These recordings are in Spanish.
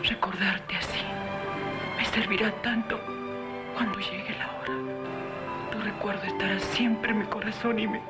Recordarte así me servirá tanto cuando llegue la hora. Tu recuerdo estará siempre en mi corazón y me...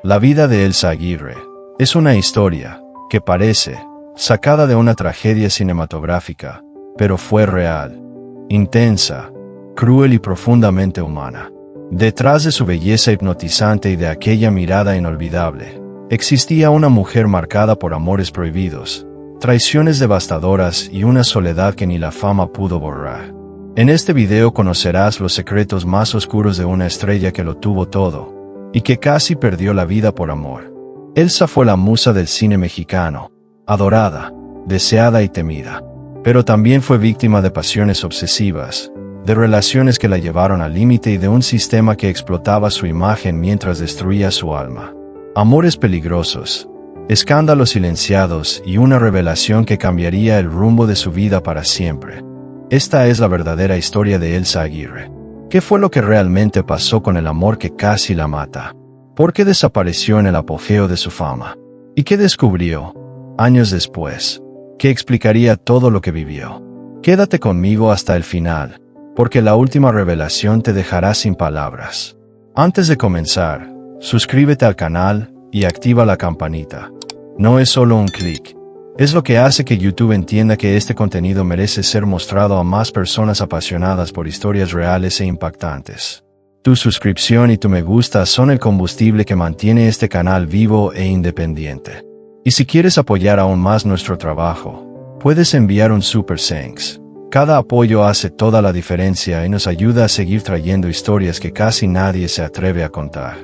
La vida de Elsa Aguirre es una historia que parece sacada de una tragedia cinematográfica, pero fue real, intensa, cruel y profundamente humana. Detrás de su belleza hipnotizante y de aquella mirada inolvidable, existía una mujer marcada por amores prohibidos, traiciones devastadoras y una soledad que ni la fama pudo borrar. En este video conocerás los secretos más oscuros de una estrella que lo tuvo todo, y que casi perdió la vida por amor. Elsa fue la musa del cine mexicano, adorada, deseada y temida. Pero también fue víctima de pasiones obsesivas, de relaciones que la llevaron al límite y de un sistema que explotaba su imagen mientras destruía su alma. Amores peligrosos, escándalos silenciados y una revelación que cambiaría el rumbo de su vida para siempre. Esta es la verdadera historia de Elsa Aguirre. ¿Qué fue lo que realmente pasó con el amor que casi la mata? ¿Por qué desapareció en el apogeo de su fama? ¿Y qué descubrió, años después, que explicaría todo lo que vivió? Quédate conmigo hasta el final, porque la última revelación te dejará sin palabras. Antes de comenzar, suscríbete al canal y activa la campanita. No es solo un clic. Es lo que hace que YouTube entienda que este contenido merece ser mostrado a más personas apasionadas por historias reales e impactantes. Tu suscripción y tu me gusta son el combustible que mantiene este canal vivo e independiente. Y si quieres apoyar aún más nuestro trabajo, puedes enviar un Super Thanks. Cada apoyo hace toda la diferencia y nos ayuda a seguir trayendo historias que casi nadie se atreve a contar.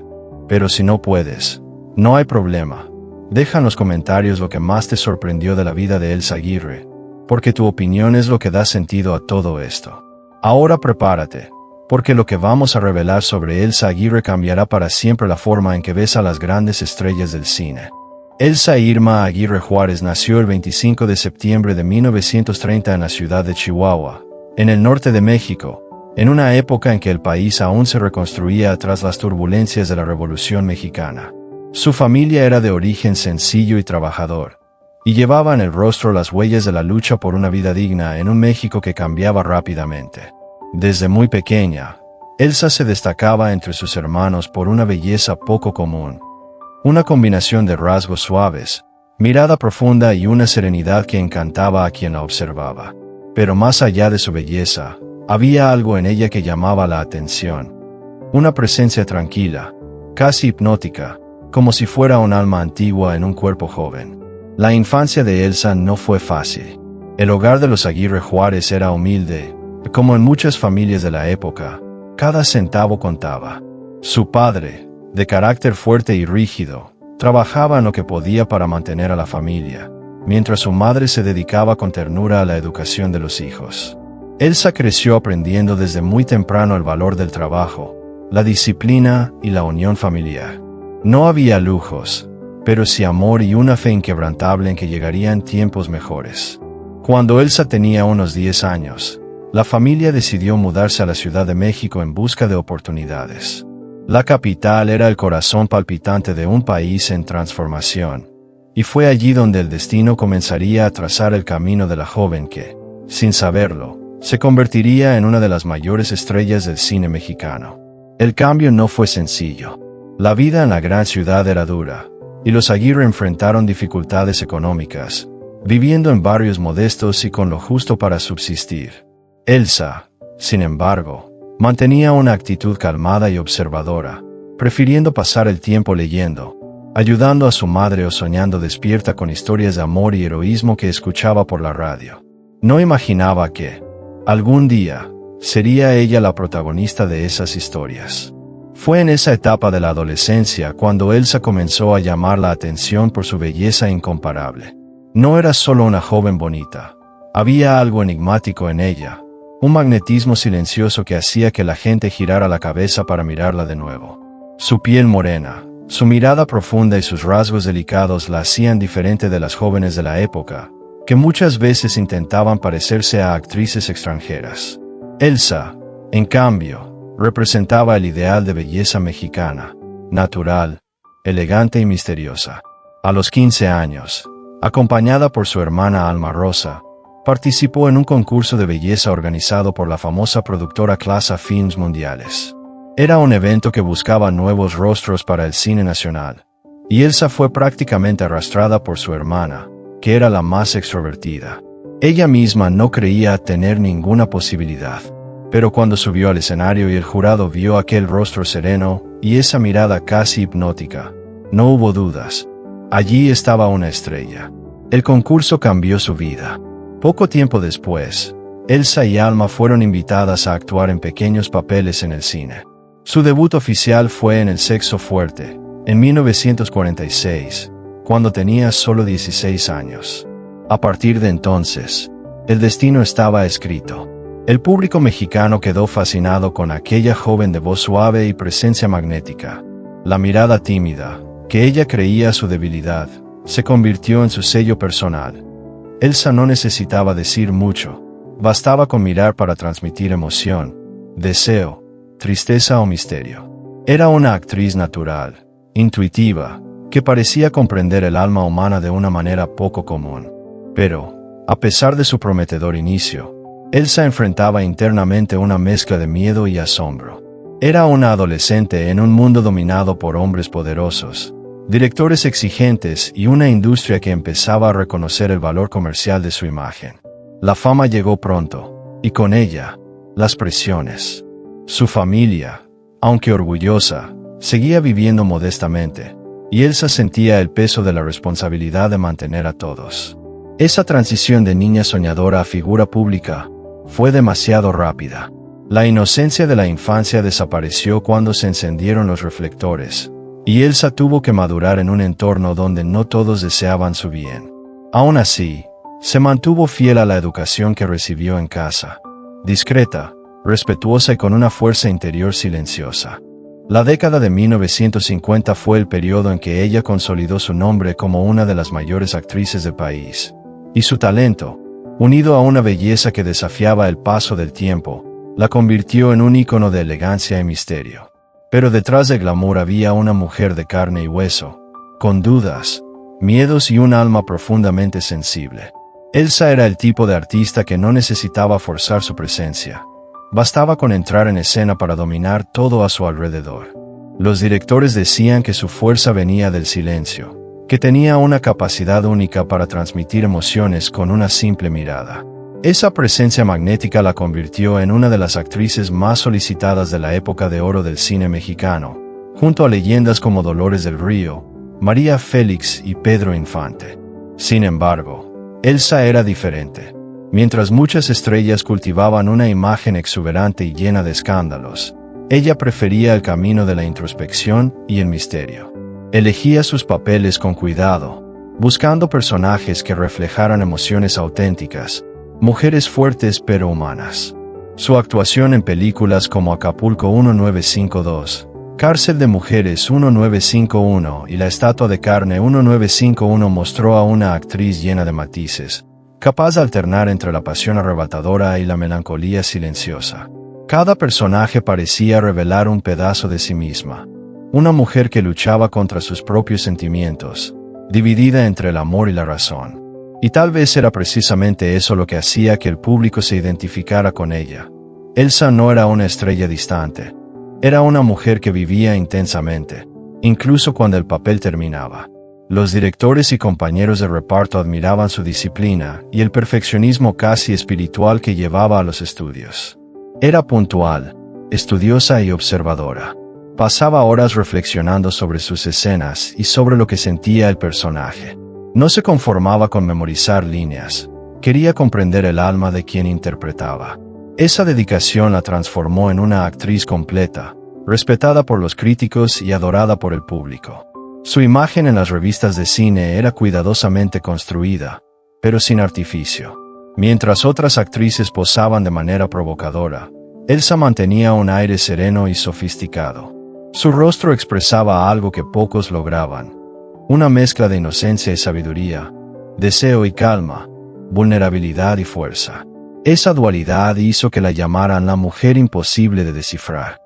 Pero si no puedes, no hay problema. Deja en los comentarios lo que más te sorprendió de la vida de Elsa Aguirre, porque tu opinión es lo que da sentido a todo esto. Ahora prepárate, porque lo que vamos a revelar sobre Elsa Aguirre cambiará para siempre la forma en que ves a las grandes estrellas del cine. Elsa Irma Aguirre Juárez nació el 25 de septiembre de 1930 en la ciudad de Chihuahua, en el norte de México, en una época en que el país aún se reconstruía tras las turbulencias de la Revolución Mexicana. Su familia era de origen sencillo y trabajador, y llevaba en el rostro las huellas de la lucha por una vida digna en un México que cambiaba rápidamente. Desde muy pequeña, Elsa se destacaba entre sus hermanos por una belleza poco común. Una combinación de rasgos suaves, mirada profunda y una serenidad que encantaba a quien la observaba. Pero más allá de su belleza, había algo en ella que llamaba la atención. Una presencia tranquila, casi hipnótica, como si fuera un alma antigua en un cuerpo joven. La infancia de Elsa no fue fácil. El hogar de los Aguirre Juárez era humilde, como en muchas familias de la época, cada centavo contaba. Su padre, de carácter fuerte y rígido, trabajaba en lo que podía para mantener a la familia, mientras su madre se dedicaba con ternura a la educación de los hijos. Elsa creció aprendiendo desde muy temprano el valor del trabajo, la disciplina y la unión familiar. No había lujos, pero sí amor y una fe inquebrantable en que llegarían tiempos mejores. Cuando Elsa tenía unos 10 años, la familia decidió mudarse a la Ciudad de México en busca de oportunidades. La capital era el corazón palpitante de un país en transformación, y fue allí donde el destino comenzaría a trazar el camino de la joven que, sin saberlo, se convertiría en una de las mayores estrellas del cine mexicano. El cambio no fue sencillo. La vida en la gran ciudad era dura, y los Aguirre enfrentaron dificultades económicas, viviendo en barrios modestos y con lo justo para subsistir. Elsa, sin embargo, mantenía una actitud calmada y observadora, prefiriendo pasar el tiempo leyendo, ayudando a su madre o soñando despierta con historias de amor y heroísmo que escuchaba por la radio. No imaginaba que, algún día, sería ella la protagonista de esas historias. Fue en esa etapa de la adolescencia cuando Elsa comenzó a llamar la atención por su belleza incomparable. No era solo una joven bonita, había algo enigmático en ella, un magnetismo silencioso que hacía que la gente girara la cabeza para mirarla de nuevo. Su piel morena, su mirada profunda y sus rasgos delicados la hacían diferente de las jóvenes de la época, que muchas veces intentaban parecerse a actrices extranjeras. Elsa, en cambio, representaba el ideal de belleza mexicana, natural, elegante y misteriosa. A los 15 años, acompañada por su hermana Alma Rosa, Participó en un concurso de belleza organizado por la famosa productora Clasa Films Mundiales. Era un evento que buscaba nuevos rostros para el cine nacional, y Elsa fue prácticamente arrastrada por su hermana, que era la más extrovertida. Ella misma no creía tener ninguna posibilidad, pero cuando subió al escenario y el jurado vio aquel rostro sereno y esa mirada casi hipnótica, no hubo dudas. Allí estaba una estrella. El concurso cambió su vida. Poco tiempo después, Elsa y Alma fueron invitadas a actuar en pequeños papeles en el cine. Su debut oficial fue en El sexo fuerte, en 1946, cuando tenía solo 16 años. A partir de entonces, el destino estaba escrito. El público mexicano quedó fascinado con aquella joven de voz suave y presencia magnética. La mirada tímida, que ella creía su debilidad, se convirtió en su sello personal. Elsa no necesitaba decir mucho, bastaba con mirar para transmitir emoción, deseo, tristeza o misterio. Era una actriz natural, intuitiva, que parecía comprender el alma humana de una manera poco común. Pero, a pesar de su prometedor inicio, Elsa enfrentaba internamente una mezcla de miedo y asombro. Era una adolescente en un mundo dominado por hombres poderosos, directores exigentes y una industria que empezaba a reconocer el valor comercial de su imagen. La fama llegó pronto, y con ella, las presiones. Su familia, aunque orgullosa, seguía viviendo modestamente, y Elsa sentía el peso de la responsabilidad de mantener a todos. Esa transición de niña soñadora a figura pública fue demasiado rápida. La inocencia de la infancia desapareció cuando se encendieron los reflectores, y Elsa tuvo que madurar en un entorno donde no todos deseaban su bien. Aún así, se mantuvo fiel a la educación que recibió en casa, discreta, respetuosa y con una fuerza interior silenciosa. La década de 1950 fue el periodo en que ella consolidó su nombre como una de las mayores actrices del país. Y su talento, unido a una belleza que desafiaba el paso del tiempo, la convirtió en un ícono de elegancia y misterio. Pero detrás del glamour había una mujer de carne y hueso, con dudas, miedos y un alma profundamente sensible. Elsa era el tipo de artista que no necesitaba forzar su presencia. Bastaba con entrar en escena para dominar todo a su alrededor. Los directores decían que su fuerza venía del silencio, que tenía una capacidad única para transmitir emociones con una simple mirada. Esa presencia magnética la convirtió en una de las actrices más solicitadas de la época de oro del cine mexicano, junto a leyendas como Dolores del Río, María Félix y Pedro Infante. Sin embargo, Elsa era diferente. Mientras muchas estrellas cultivaban una imagen exuberante y llena de escándalos, ella prefería el camino de la introspección y el misterio. Elegía sus papeles con cuidado, buscando personajes que reflejaran emociones auténticas, mujeres fuertes pero humanas. Su actuación en películas como Acapulco 1952, Cárcel de Mujeres 1951 y La Estatua de Carne 1951 mostró a una actriz llena de matices, capaz de alternar entre la pasión arrebatadora y la melancolía silenciosa. Cada personaje parecía revelar un pedazo de sí misma, una mujer que luchaba contra sus propios sentimientos, dividida entre el amor y la razón. Y tal vez era precisamente eso lo que hacía que el público se identificara con ella. Elsa no era una estrella distante. Era una mujer que vivía intensamente, incluso cuando el papel terminaba. Los directores y compañeros de reparto admiraban su disciplina y el perfeccionismo casi espiritual que llevaba a los estudios. Era puntual, estudiosa y observadora. Pasaba horas reflexionando sobre sus escenas y sobre lo que sentía el personaje. No se conformaba con memorizar líneas, quería comprender el alma de quien interpretaba. Esa dedicación la transformó en una actriz completa, respetada por los críticos y adorada por el público. Su imagen en las revistas de cine era cuidadosamente construida, pero sin artificio. Mientras otras actrices posaban de manera provocadora, Elsa mantenía un aire sereno y sofisticado. Su rostro expresaba algo que pocos lograban, una mezcla de inocencia y sabiduría, deseo y calma, vulnerabilidad y fuerza. Esa dualidad hizo que la llamaran la mujer imposible de descifrar.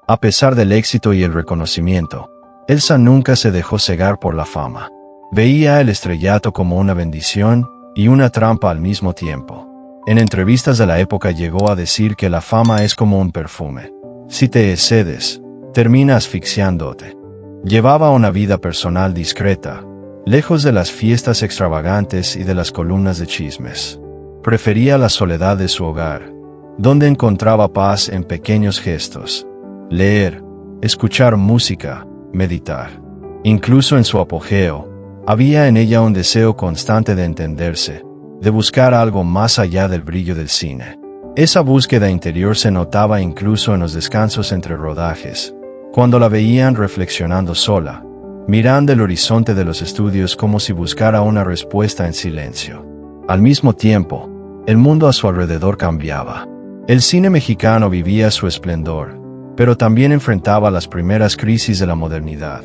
A pesar del éxito y el reconocimiento, Elsa nunca se dejó cegar por la fama. Veía el estrellato como una bendición y una trampa al mismo tiempo. En entrevistas de la época llegó a decir que la fama es como un perfume. Si te excedes, termina asfixiándote. Llevaba una vida personal discreta, lejos de las fiestas extravagantes y de las columnas de chismes. Prefería la soledad de su hogar, donde encontraba paz en pequeños gestos. Leer, escuchar música, meditar. Incluso en su apogeo, había en ella un deseo constante de entenderse, de buscar algo más allá del brillo del cine. Esa búsqueda interior se notaba incluso en los descansos entre rodajes, cuando la veían reflexionando sola, mirando el horizonte de los estudios como si buscara una respuesta en silencio. Al mismo tiempo, el mundo a su alrededor cambiaba. El cine mexicano vivía su esplendor, pero también enfrentaba las primeras crisis de la modernidad.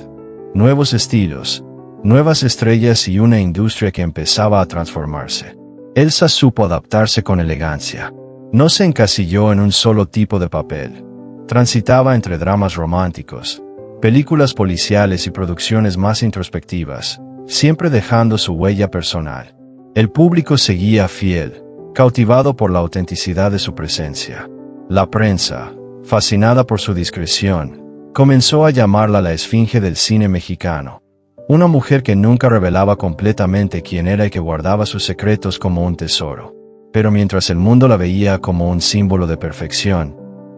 Nuevos estilos, nuevas estrellas y una industria que empezaba a transformarse. Elsa supo adaptarse con elegancia. No se encasilló en un solo tipo de papel. Transitaba entre dramas románticos, películas policiales y producciones más introspectivas, siempre dejando su huella personal. El público seguía fiel, cautivado por la autenticidad de su presencia. La prensa, fascinada por su discreción, comenzó a llamarla la esfinge del cine mexicano. Una mujer que nunca revelaba completamente quién era y que guardaba sus secretos como un tesoro. Pero mientras el mundo la veía como un símbolo de perfección,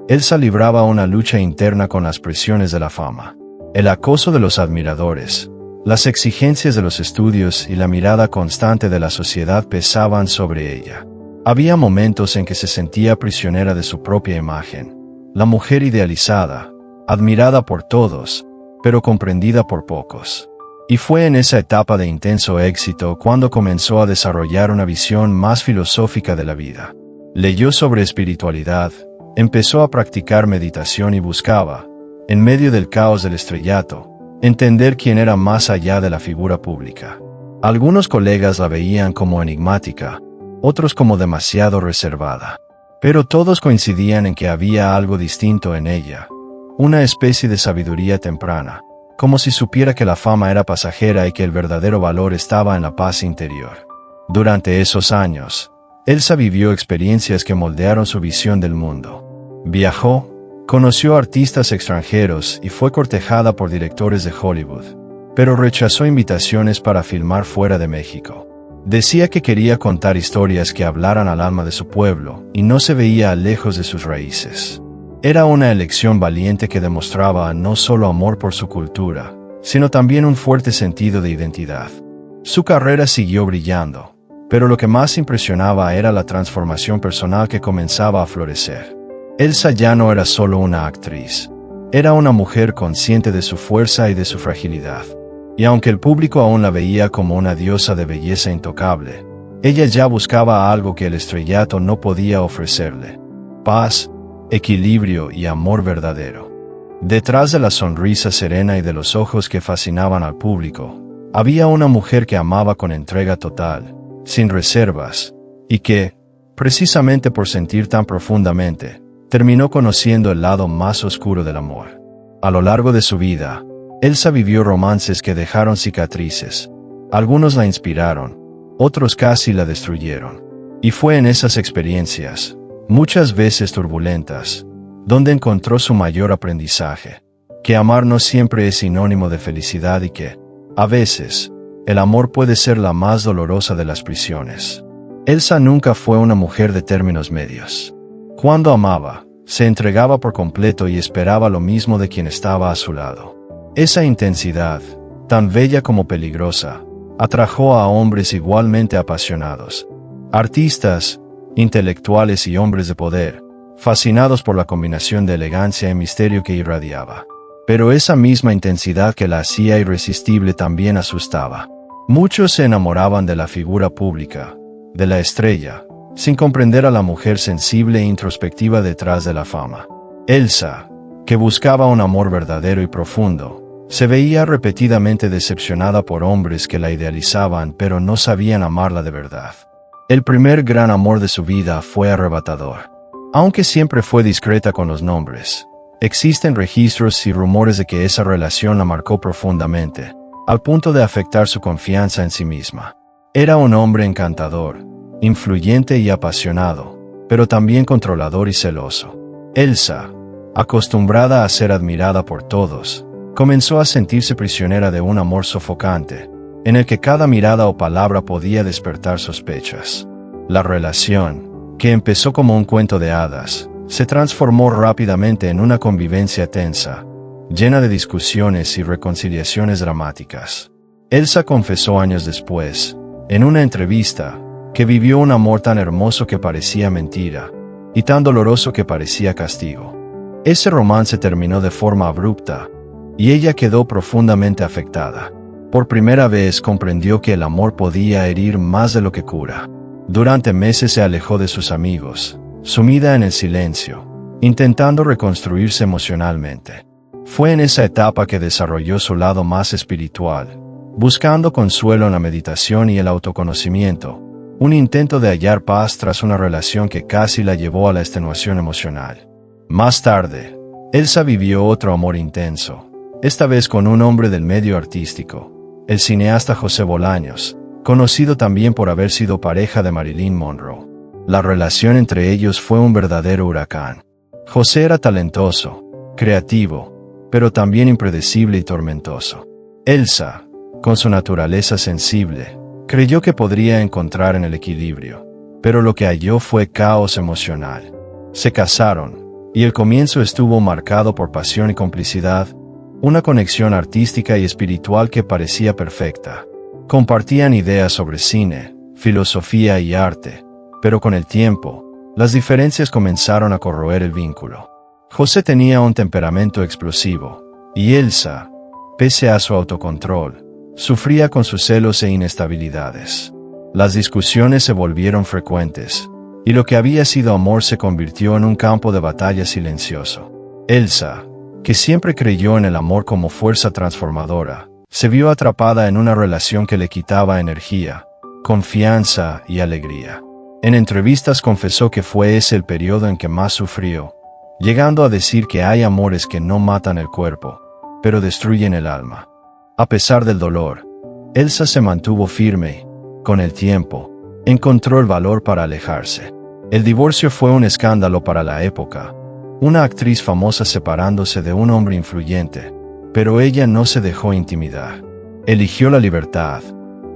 Elsa libraba una lucha interna con las presiones de la fama. El acoso de los admiradores, las exigencias de los estudios y la mirada constante de la sociedad pesaban sobre ella. Había momentos en que se sentía prisionera de su propia imagen, la mujer idealizada, admirada por todos, pero comprendida por pocos. Y fue en esa etapa de intenso éxito cuando comenzó a desarrollar una visión más filosófica de la vida. Leyó sobre espiritualidad, empezó a practicar meditación y buscaba, en medio del caos del estrellato, entender quién era más allá de la figura pública. Algunos colegas la veían como enigmática, otros como demasiado reservada. Pero todos coincidían en que había algo distinto en ella, una especie de sabiduría temprana, como si supiera que la fama era pasajera y que el verdadero valor estaba en la paz interior. Durante esos años, Elsa vivió experiencias que moldearon su visión del mundo. Viajó, conoció artistas extranjeros y fue cortejada por directores de Hollywood, pero rechazó invitaciones para filmar fuera de México. Decía que quería contar historias que hablaran al alma de su pueblo y no se veía lejos de sus raíces. Era una elección valiente que demostraba no solo amor por su cultura, sino también un fuerte sentido de identidad. Su carrera siguió brillando, pero lo que más impresionaba era la transformación personal que comenzaba a florecer. Elsa ya no era solo una actriz, era una mujer consciente de su fuerza y de su fragilidad. Y aunque el público aún la veía como una diosa de belleza intocable, ella ya buscaba algo que el estrellato no podía ofrecerle: paz, equilibrio y amor verdadero. Detrás de la sonrisa serena y de los ojos que fascinaban al público, había una mujer que amaba con entrega total, sin reservas, y que, precisamente por sentir tan profundamente, terminó conociendo el lado más oscuro del amor. A lo largo de su vida, Elsa vivió romances que dejaron cicatrices. Algunos la inspiraron, otros casi la destruyeron. Y fue en esas experiencias, muchas veces turbulentas, donde encontró su mayor aprendizaje: que amar no siempre es sinónimo de felicidad y que, a veces, el amor puede ser la más dolorosa de las prisiones. Elsa nunca fue una mujer de términos medios. Cuando amaba, se entregaba por completo y esperaba lo mismo de quien estaba a su lado. Esa intensidad, tan bella como peligrosa, atrajo a hombres igualmente apasionados. Artistas, intelectuales y hombres de poder, fascinados por la combinación de elegancia y misterio que irradiaba. Pero esa misma intensidad que la hacía irresistible también asustaba. Muchos se enamoraban de la figura pública, de la estrella, sin comprender a la mujer sensible e introspectiva detrás de la fama. Elsa, que buscaba un amor verdadero y profundo, se veía repetidamente decepcionada por hombres que la idealizaban pero no sabían amarla de verdad. El primer gran amor de su vida fue arrebatador. Aunque siempre fue discreta con los nombres, existen registros y rumores de que esa relación la marcó profundamente, al punto de afectar su confianza en sí misma. Era un hombre encantador, influyente y apasionado, pero también controlador y celoso. Elsa, acostumbrada a ser admirada por todos, comenzó a sentirse prisionera de un amor sofocante, en el que cada mirada o palabra podía despertar sospechas. La relación, que empezó como un cuento de hadas, se transformó rápidamente en una convivencia tensa, llena de discusiones y reconciliaciones dramáticas. Elsa confesó años después, en una entrevista, que vivió un amor tan hermoso que parecía mentira, y tan doloroso que parecía castigo. Ese romance terminó de forma abrupta, y ella quedó profundamente afectada. Por primera vez comprendió que el amor podía herir más de lo que cura. Durante meses se alejó de sus amigos, sumida en el silencio, intentando reconstruirse emocionalmente. Fue en esa etapa que desarrolló su lado más espiritual, buscando consuelo en la meditación y el autoconocimiento, un intento de hallar paz tras una relación que casi la llevó a la extenuación emocional. Más tarde, Elsa vivió otro amor intenso, esta vez con un hombre del medio artístico, el cineasta José Bolaños, conocido también por haber sido pareja de Marilyn Monroe. La relación entre ellos fue un verdadero huracán. José era talentoso, creativo, pero también impredecible y tormentoso. Elsa, con su naturaleza sensible, creyó que podría encontrar en el equilibrio, pero lo que halló fue caos emocional. Se casaron, y el comienzo estuvo marcado por pasión y complicidad, una conexión artística y espiritual que parecía perfecta. Compartían ideas sobre cine, filosofía y arte, pero con el tiempo, las diferencias comenzaron a corroer el vínculo. José tenía un temperamento explosivo, y Elsa, pese a su autocontrol, sufría con sus celos e inestabilidades. Las discusiones se volvieron frecuentes, y lo que había sido amor se convirtió en un campo de batalla silencioso. Elsa, que siempre creyó en el amor como fuerza transformadora, se vio atrapada en una relación que le quitaba energía, confianza y alegría. En entrevistas confesó que fue ese el periodo en que más sufrió, llegando a decir que hay amores que no matan el cuerpo, pero destruyen el alma. A pesar del dolor, Elsa se mantuvo firme y, con el tiempo, encontró el valor para alejarse. El divorcio fue un escándalo para la época, una actriz famosa separándose de un hombre influyente, pero ella no se dejó intimidar. Eligió la libertad,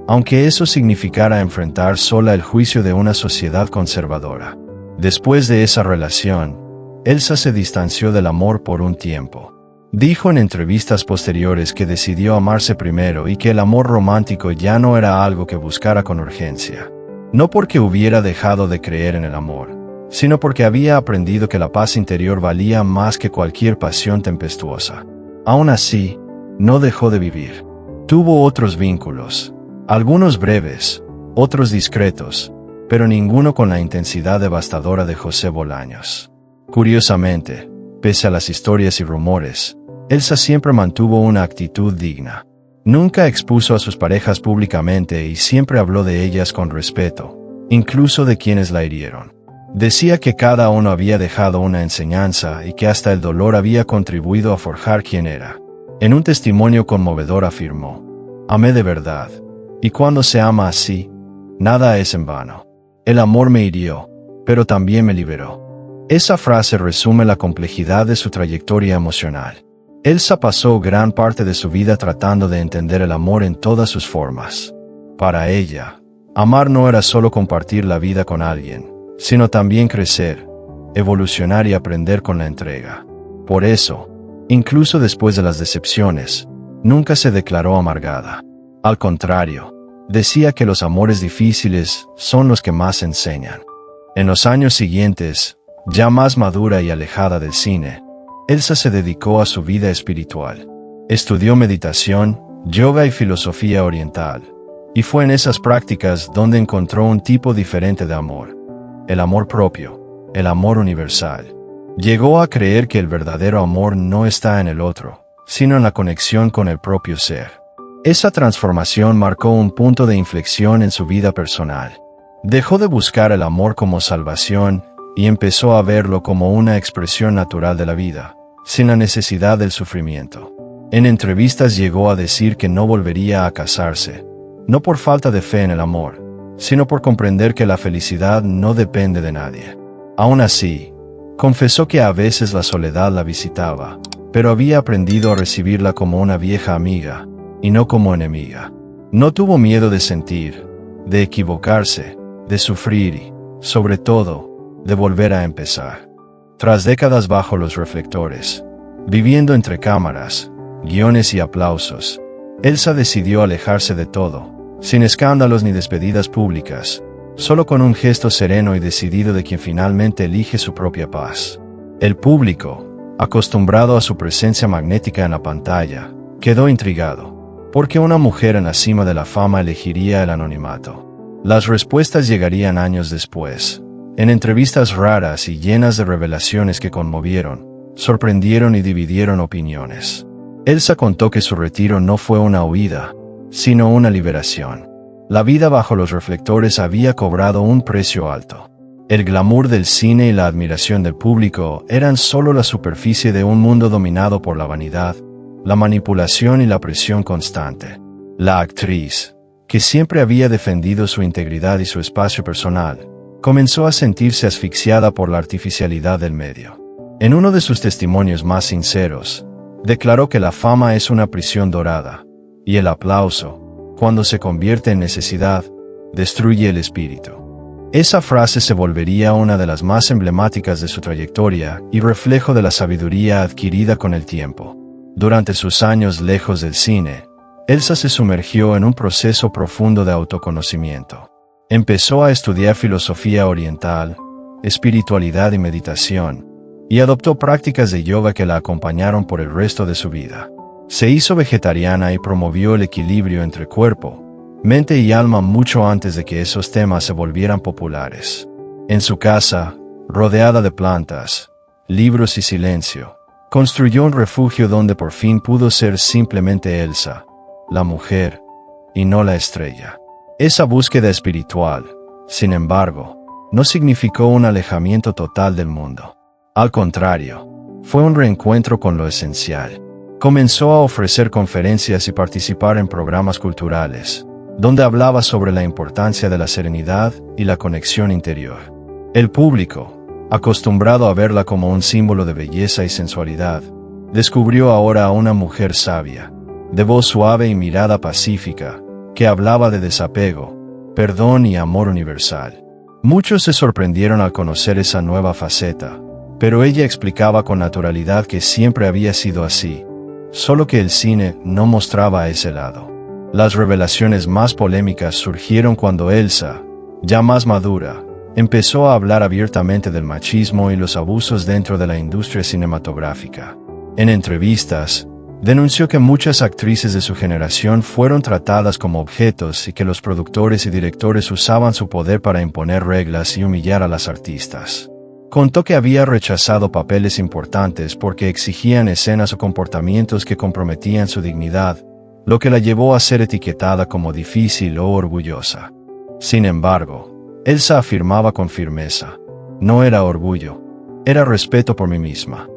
aunque eso significara enfrentar sola el juicio de una sociedad conservadora. Después de esa relación, Elsa se distanció del amor por un tiempo. Dijo en entrevistas posteriores que decidió amarse primero y que el amor romántico ya no era algo que buscara con urgencia. No porque hubiera dejado de creer en el amor, sino porque había aprendido que la paz interior valía más que cualquier pasión tempestuosa. Aún así, no dejó de vivir. Tuvo otros vínculos, algunos breves, otros discretos, pero ninguno con la intensidad devastadora de José Bolaños. Curiosamente, pese a las historias y rumores, Elsa siempre mantuvo una actitud digna. Nunca expuso a sus parejas públicamente y siempre habló de ellas con respeto, incluso de quienes la hirieron. Decía que cada uno había dejado una enseñanza y que hasta el dolor había contribuido a forjar quién era. En un testimonio conmovedor afirmó: «Amé de verdad, y cuando se ama así, nada es en vano. El amor me hirió, pero también me liberó». Esa frase resume la complejidad de su trayectoria emocional. Elsa pasó gran parte de su vida tratando de entender el amor en todas sus formas. Para ella, amar no era solo compartir la vida con alguien, sino también crecer, evolucionar y aprender con la entrega. Por eso, incluso después de las decepciones, nunca se declaró amargada. Al contrario, decía que los amores difíciles son los que más enseñan. En los años siguientes, ya más madura y alejada del cine, Elsa se dedicó a su vida espiritual. Estudió meditación, yoga y filosofía oriental, y fue en esas prácticas donde encontró un tipo diferente de amor: el amor propio, el amor universal. Llegó a creer que el verdadero amor no está en el otro, sino en la conexión con el propio ser. Esa transformación marcó un punto de inflexión en su vida personal. Dejó de buscar el amor como salvación y empezó a verlo como una expresión natural de la vida, sin la necesidad del sufrimiento. En entrevistas llegó a decir que no volvería a casarse, no por falta de fe en el amor, sino por comprender que la felicidad no depende de nadie. Aún así, confesó que a veces la soledad la visitaba, pero había aprendido a recibirla como una vieja amiga, y no como enemiga. No tuvo miedo de sentir, de equivocarse, de sufrir y, sobre todo, de volver a empezar. Tras décadas bajo los reflectores, viviendo entre cámaras, guiones y aplausos, Elsa decidió alejarse de todo, sin escándalos ni despedidas públicas, solo con un gesto sereno y decidido de quien finalmente elige su propia paz. El público, acostumbrado a su presencia magnética en la pantalla, quedó intrigado. ¿Por qué una mujer en la cima de la fama elegiría el anonimato? Las respuestas llegarían años después, en entrevistas raras y llenas de revelaciones que conmovieron, sorprendieron y dividieron opiniones. Elsa contó que su retiro no fue una huida, sino una liberación. La vida bajo los reflectores había cobrado un precio alto. El glamour del cine y la admiración del público eran solo la superficie de un mundo dominado por la vanidad, la manipulación y la presión constante. La actriz, que siempre había defendido su integridad y su espacio personal, comenzó a sentirse asfixiada por la artificialidad del medio. En uno de sus testimonios más sinceros, declaró que la fama es una prisión dorada, y el aplauso, cuando se convierte en necesidad, destruye el espíritu. Esa frase se volvería una de las más emblemáticas de su trayectoria y reflejo de la sabiduría adquirida con el tiempo. Durante sus años lejos del cine, Elsa se sumergió en un proceso profundo de autoconocimiento. Empezó a estudiar filosofía oriental, espiritualidad y meditación, y adoptó prácticas de yoga que la acompañaron por el resto de su vida. Se hizo vegetariana y promovió el equilibrio entre cuerpo, mente y alma mucho antes de que esos temas se volvieran populares. En su casa, rodeada de plantas, libros y silencio, construyó un refugio donde por fin pudo ser simplemente Elsa, la mujer, y no la estrella. Esa búsqueda espiritual, sin embargo, no significó un alejamiento total del mundo. Al contrario, fue un reencuentro con lo esencial. Comenzó a ofrecer conferencias y participar en programas culturales, donde hablaba sobre la importancia de la serenidad y la conexión interior. El público, acostumbrado a verla como un símbolo de belleza y sensualidad, descubrió ahora a una mujer sabia, de voz suave y mirada pacífica, que hablaba de desapego, perdón y amor universal. Muchos se sorprendieron al conocer esa nueva faceta, pero ella explicaba con naturalidad que siempre había sido así, solo que el cine no mostraba ese lado. Las revelaciones más polémicas surgieron cuando Elsa, ya más madura, empezó a hablar abiertamente del machismo y los abusos dentro de la industria cinematográfica. En entrevistas, denunció que muchas actrices de su generación fueron tratadas como objetos y que los productores y directores usaban su poder para imponer reglas y humillar a las artistas. Contó que había rechazado papeles importantes porque exigían escenas o comportamientos que comprometían su dignidad, lo que la llevó a ser etiquetada como difícil o orgullosa. Sin embargo, Elsa afirmaba con firmeza: no era orgullo, era respeto por mí misma.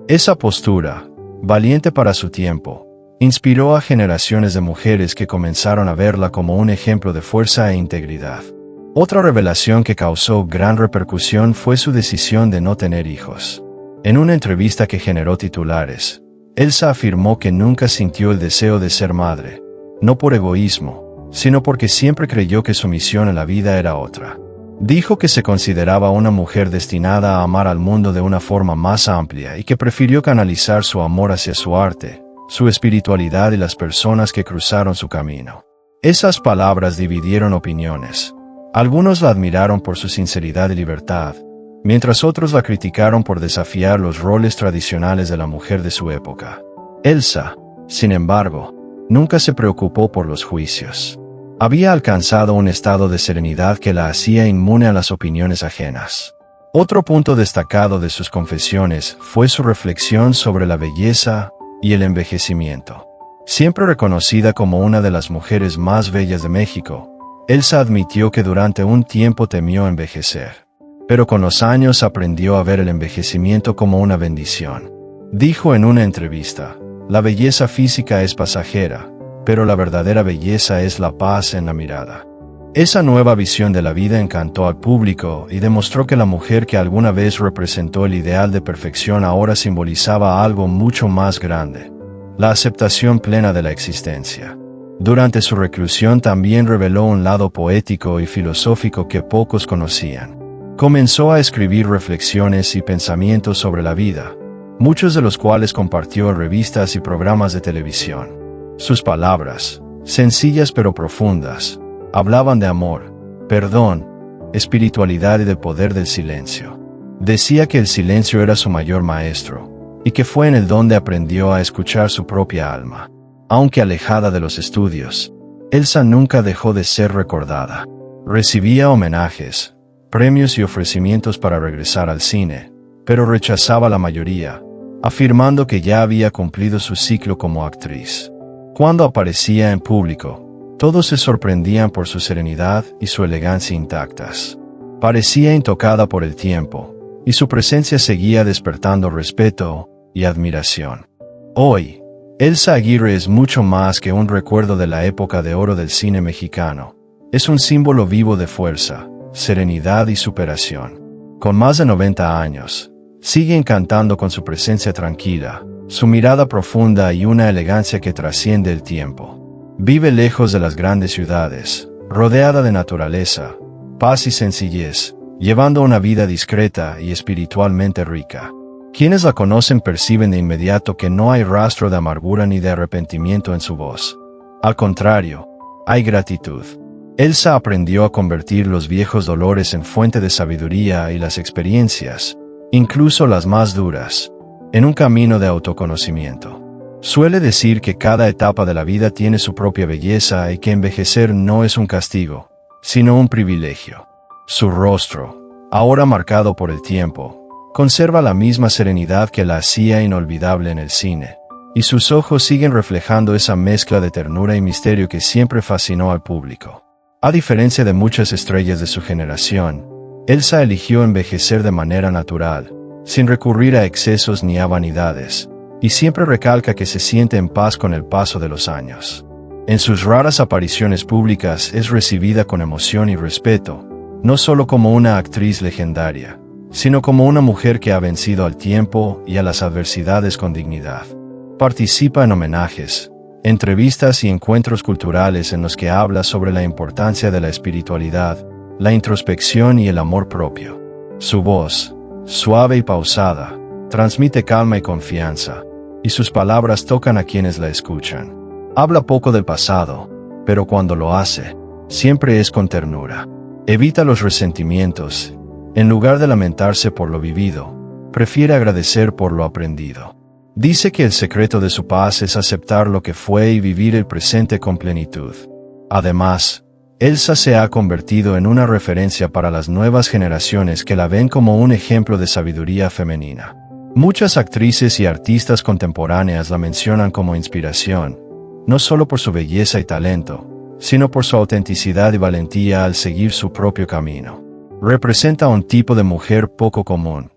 Esa postura, valiente para su tiempo, inspiró a generaciones de mujeres que comenzaron a verla como un ejemplo de fuerza e integridad. Otra revelación que causó gran repercusión fue su decisión de no tener hijos. En una entrevista que generó titulares, Elsa afirmó que nunca sintió el deseo de ser madre, no por egoísmo, sino porque siempre creyó que su misión en la vida era otra. Dijo que se consideraba una mujer destinada a amar al mundo de una forma más amplia y que prefirió canalizar su amor hacia su arte, su espiritualidad y las personas que cruzaron su camino. Esas palabras dividieron opiniones. Algunos la admiraron por su sinceridad y libertad, mientras otros la criticaron por desafiar los roles tradicionales de la mujer de su época. Elsa, sin embargo, nunca se preocupó por los juicios. Había alcanzado un estado de serenidad que la hacía inmune a las opiniones ajenas. Otro punto destacado de sus confesiones fue su reflexión sobre la belleza y el envejecimiento. Siempre reconocida como una de las mujeres más bellas de México, Elsa admitió que durante un tiempo temió envejecer, pero con los años aprendió a ver el envejecimiento como una bendición. Dijo en una entrevista: la belleza física es pasajera, pero la verdadera belleza es la paz en la mirada. Esa nueva visión de la vida encantó al público y demostró que la mujer que alguna vez representó el ideal de perfección ahora simbolizaba algo mucho más grande: la aceptación plena de la existencia. Durante su reclusión también reveló un lado poético y filosófico que pocos conocían. Comenzó a escribir reflexiones y pensamientos sobre la vida, muchos de los cuales compartió en revistas y programas de televisión. Sus palabras, sencillas pero profundas, hablaban de amor, perdón, espiritualidad y del poder del silencio. Decía que el silencio era su mayor maestro, y que fue en él donde aprendió a escuchar su propia alma. Aunque alejada de los estudios, Elsa nunca dejó de ser recordada. Recibía homenajes, premios y ofrecimientos para regresar al cine, pero rechazaba la mayoría, afirmando que ya había cumplido su ciclo como actriz. Cuando aparecía en público, todos se sorprendían por su serenidad y su elegancia intactas. Parecía intocada por el tiempo, y su presencia seguía despertando respeto y admiración. Hoy, Elsa Aguirre es mucho más que un recuerdo de la época de oro del cine mexicano. Es un símbolo vivo de fuerza, serenidad y superación. Con más de 90 años, sigue encantando con su presencia tranquila, su mirada profunda y una elegancia que trasciende el tiempo. Vive lejos de las grandes ciudades, rodeada de naturaleza, paz y sencillez, llevando una vida discreta y espiritualmente rica. Quienes la conocen perciben de inmediato que no hay rastro de amargura ni de arrepentimiento en su voz. Al contrario, hay gratitud. Elsa aprendió a convertir los viejos dolores en fuente de sabiduría y las experiencias, incluso las más duras, en un camino de autoconocimiento. Suele decir que cada etapa de la vida tiene su propia belleza y que envejecer no es un castigo, sino un privilegio. Su rostro, ahora marcado por el tiempo, conserva la misma serenidad que la hacía inolvidable en el cine, y sus ojos siguen reflejando esa mezcla de ternura y misterio que siempre fascinó al público. A diferencia de muchas estrellas de su generación, Elsa eligió envejecer de manera natural, sin recurrir a excesos ni a vanidades, y siempre recalca que se siente en paz con el paso de los años. En sus raras apariciones públicas es recibida con emoción y respeto, no solo como una actriz legendaria, sino como una mujer que ha vencido al tiempo y a las adversidades con dignidad. Participa en homenajes, entrevistas y encuentros culturales en los que habla sobre la importancia de la espiritualidad, la introspección y el amor propio. Su voz, suave y pausada, transmite calma y confianza, y sus palabras tocan a quienes la escuchan. Habla poco del pasado, pero cuando lo hace, siempre es con ternura. Evita los resentimientos. En lugar de lamentarse por lo vivido, prefiere agradecer por lo aprendido. Dice que el secreto de su paz es aceptar lo que fue y vivir el presente con plenitud. Además, Elsa se ha convertido en una referencia para las nuevas generaciones que la ven como un ejemplo de sabiduría femenina. Muchas actrices y artistas contemporáneas la mencionan como inspiración, no solo por su belleza y talento, sino por su autenticidad y valentía al seguir su propio camino. Representa un tipo de mujer poco común,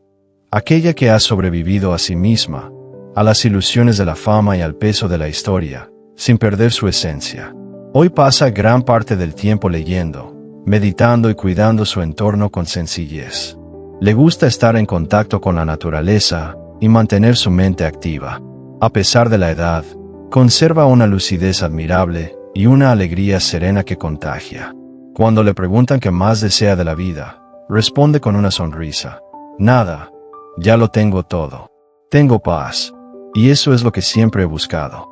aquella que ha sobrevivido a sí misma, a las ilusiones de la fama y al peso de la historia, sin perder su esencia. Hoy pasa gran parte del tiempo leyendo, meditando y cuidando su entorno con sencillez. Le gusta estar en contacto con la naturaleza y mantener su mente activa. A pesar de la edad, conserva una lucidez admirable y una alegría serena que contagia. Cuando le preguntan qué más desea de la vida, responde con una sonrisa: nada, ya lo tengo todo. Tengo paz, y eso es lo que siempre he buscado.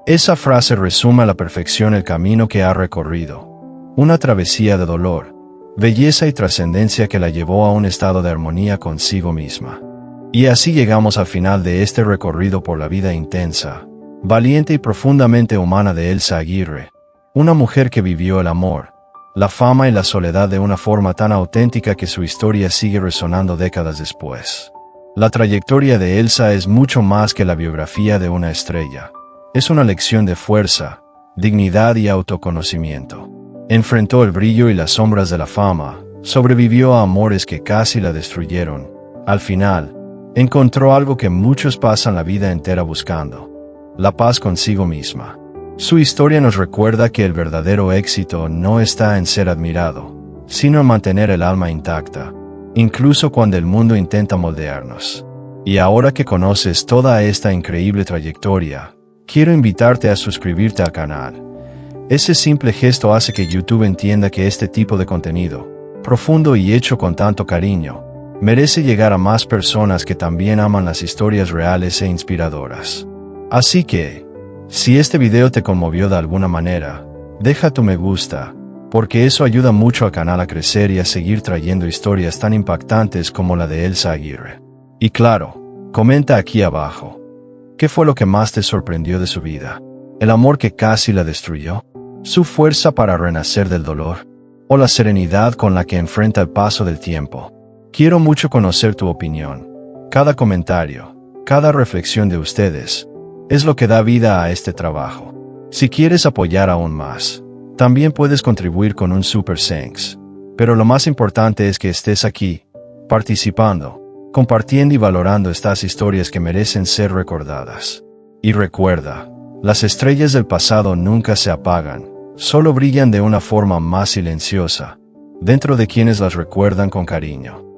Esa frase resume a la perfección el camino que ha recorrido. Una travesía de dolor, belleza y trascendencia que la llevó a un estado de armonía consigo misma. Y así llegamos al final de este recorrido por la vida intensa, valiente y profundamente humana de Elsa Aguirre, una mujer que vivió el amor, la fama y la soledad de una forma tan auténtica que su historia sigue resonando décadas después. La trayectoria de Elsa es mucho más que la biografía de una estrella. Es una lección de fuerza, dignidad y autoconocimiento. Enfrentó el brillo y las sombras de la fama, sobrevivió a amores que casi la destruyeron. Al final, encontró algo que muchos pasan la vida entera buscando: la paz consigo misma. Su historia nos recuerda que el verdadero éxito no está en ser admirado, sino en mantener el alma intacta, incluso cuando el mundo intenta moldearnos. Y ahora que conoces toda esta increíble trayectoria, quiero invitarte a suscribirte al canal. Ese simple gesto hace que YouTube entienda que este tipo de contenido, profundo y hecho con tanto cariño, merece llegar a más personas que también aman las historias reales e inspiradoras. Así que, si este video te conmovió de alguna manera, deja tu me gusta, porque eso ayuda mucho al canal a crecer y a seguir trayendo historias tan impactantes como la de Elsa Aguirre. Y claro, comenta aquí abajo, ¿qué fue lo que más te sorprendió de su vida? ¿El amor que casi la destruyó? ¿Su fuerza para renacer del dolor? ¿O la serenidad con la que enfrenta el paso del tiempo? Quiero mucho conocer tu opinión. Cada comentario, cada reflexión de ustedes, es lo que da vida a este trabajo. Si quieres apoyar aún más, también puedes contribuir con un Super Thanks. Pero lo más importante es que estés aquí, participando, compartiendo y valorando estas historias que merecen ser recordadas. Y recuerda, las estrellas del pasado nunca se apagan, solo brillan de una forma más silenciosa, dentro de quienes las recuerdan con cariño.